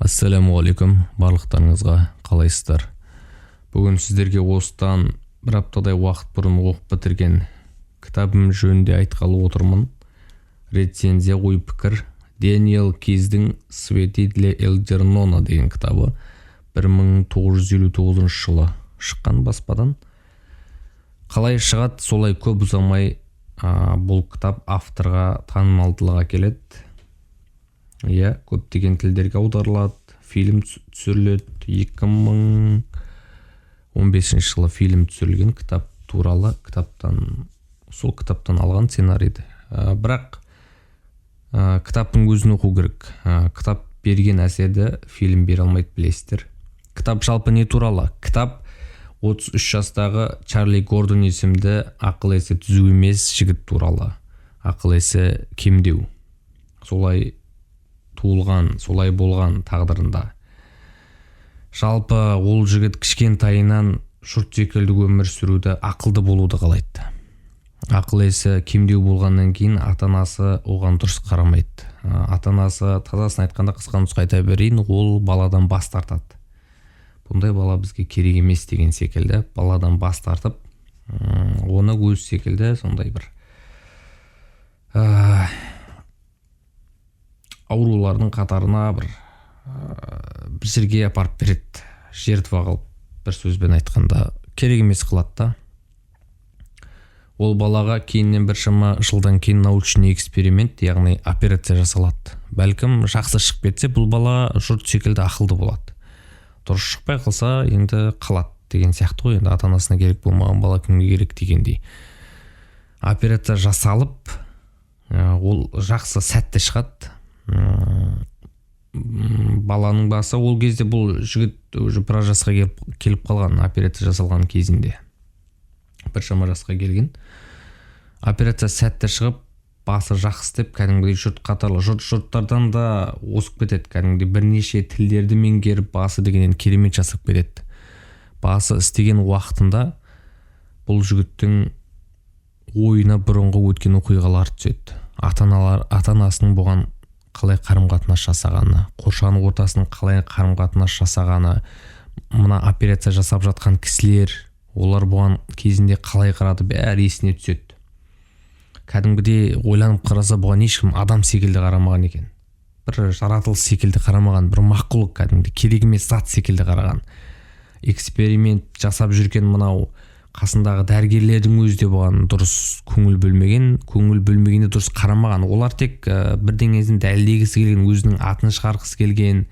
Ассалаумағалейкум, барлықтарыңызға қалайсыздар? Бүгін сіздерге осыдан бір аптадай уақыт бұрын оқып бітірген кітабым жөнінде айтқалы отырмын. Рецензия ой пікір Дэниел Кейздің «Свети для Элджернона» деген кітабы 1959 жылы шыққан баспадан. Қалай шығады, солай көп ұзамай бұл кітап авторға танымалдылық әкеледі. Көптеген тілдерге аударылады, фильм түсіріледі. 2015 жылы фильм түсірілген кітап туралы сол кітаптан алған сценарийді. Бірақ кітаптың өзін оқу керек. Кітап берген әсерді фильм бере алмайды, білесіздер. Кітап жалпы не туралы? Кітап 33 жастағы Чарли Гордон есімді ақыл-есі түзу емес жігіт туралы. Ақыл-есі кемдеу. Солай туылған, солай болған тағдырында. Жалпы ол жігіт кішкентайынан жұрт секілді өмір сүруді, ақылды болуды қалайды. Ақыл-есі кемдеу болғаннан кейін ата-анасы оған дұрыс қарамайды. Ата-анасы тазасын айтқанда, қысқа нұсқа айта берейін, ол баладан бас тартады. Бұндай бала бізге керек емес деген секілді, баладан бас тартып, оны өз секілді сондай бір аурулардың қатарына бір жерге апарып береді. Жертва қылып, бір сөзбен айтқанда, керек емес қылады да. Ол балаға кейіннен біршама жылдан кейін научный эксперимент, яғни операция жасалады. Бәлкім жақсы шығып кетсе, бұл бала жұрт секілді ақылды болады. Дұрыс шықпай қалса, енді қалады деген сияқты ғой. Енді ата-анасына керек болмаған бала кімге керек дегендей. Операция жасалып, ол жақсы сәтті шығады. Баланың басы, ол кезде бұл жігіт уже біраз жасқа келіп қалған, операция жасалған кезінде. Біршама жасқа келген. Операция сәтті шығып, басы жақсы деп, кәдімгідей жұрт қатарлы. Жұрттардан да осып кетеді. Кәдімгідей бірнеше тілдерді меңгеріп, басы дегеннен керемет жасап кетеді. Басы істеген уақытында бұл жігіттің ойына бұрынғы өткен оқиғалар түседі. Ата-анасының бұған қалай қарым-қатынас жасағаны, қоршаған ортасының қалай қарым-қатынас жасағаны, мына операция жасап жатқан кісілер, олар бұған кезінде қалай қарады, бәрі есіне түседі. Кәдімгідей ойланып қараса, бұған ешкім адам секілді қарамаған екен. Бір жаратылыс секілді қарамаған, бір мақұлық, кәдімгідей керек емес зат секілді қараған. Эксперимент жасап жүрген мынау қасындағы дәрігерлердің өзі де бұған дұрыс көңіл бөлмегенде дұрыс қарамаған. Олар тек бірдеңесін дәлелдегісі келген, өзінің атын шығарғысы келген,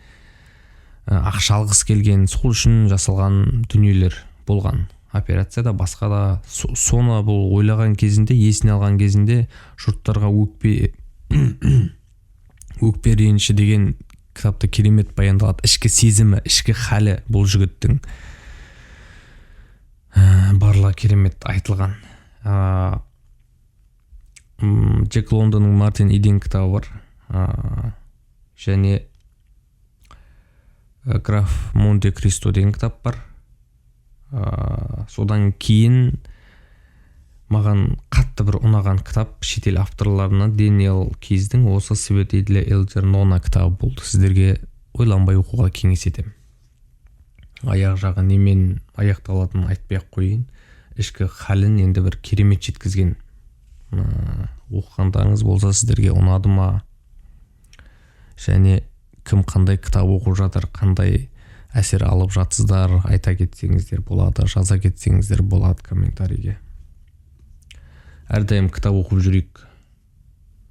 ақша алғысы келген, сол үшін жасалған дүниелер болған. Операцияда, басқа да. Соны бұл ойлаған кезінде, есіне алған кезінде жұрттарға өкпе реніші деген кітапта керемет баяндалады. Ішкі сезімі, ішкі халі бұл жігіттің барлығы керемет айтылған. Джек Лондонның Мартин Иден кітабы бар. Және Граф Монте-Кристо деген кітап бар. Содан кейін маған қатты бір ұнаған кітап шетел авторларына Дэниел Кейздің осы «Свети для Элджернона» кітабы болды. Сіздерге ойланбай оқуға кеңес етемін. Аяқ жағы немен аяқталатынын айтпай-ақ қойын. Ішкі халін енді бір керемет жеткізген. Оқығандарыңыз болса, сіздерге ұнады ма? Және кім қандай кітап оқып жатыр, қандай әсер алып жатсыздар, айта кетсеңіздер болады, жаза кетсеңіздер болады комментарийге. Әрдайым кітап оқып жүрейік.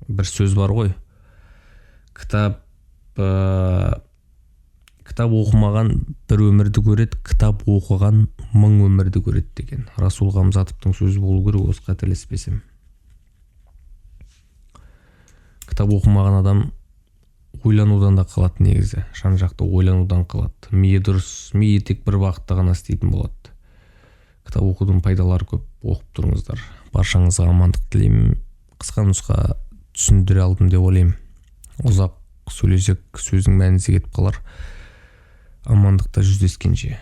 Бір сөз бар ғой. Кітап оқымаған бір өмірді көреді, кітап оқыған 1000 өмірді көреді деген. Расул Ғамзатовтың сөзі болу керек, осы қателеспесем. Кітап оқымаған адам ойланудан да қалады негізі. Жан-жақты ойланудан қалады. Миы тек бір бағытта ғана істейтін болады. Кітап оқудың пайдалары көп. Оқып тұрыңыздар. Баршаңызға амандық тілеймін. Қысқа нұсқа түсіндіре алдым деп ойлаймын. Ұзақ сөйлесек сөздің мәнісі кетіп қалар. Амандықта жүздескенше.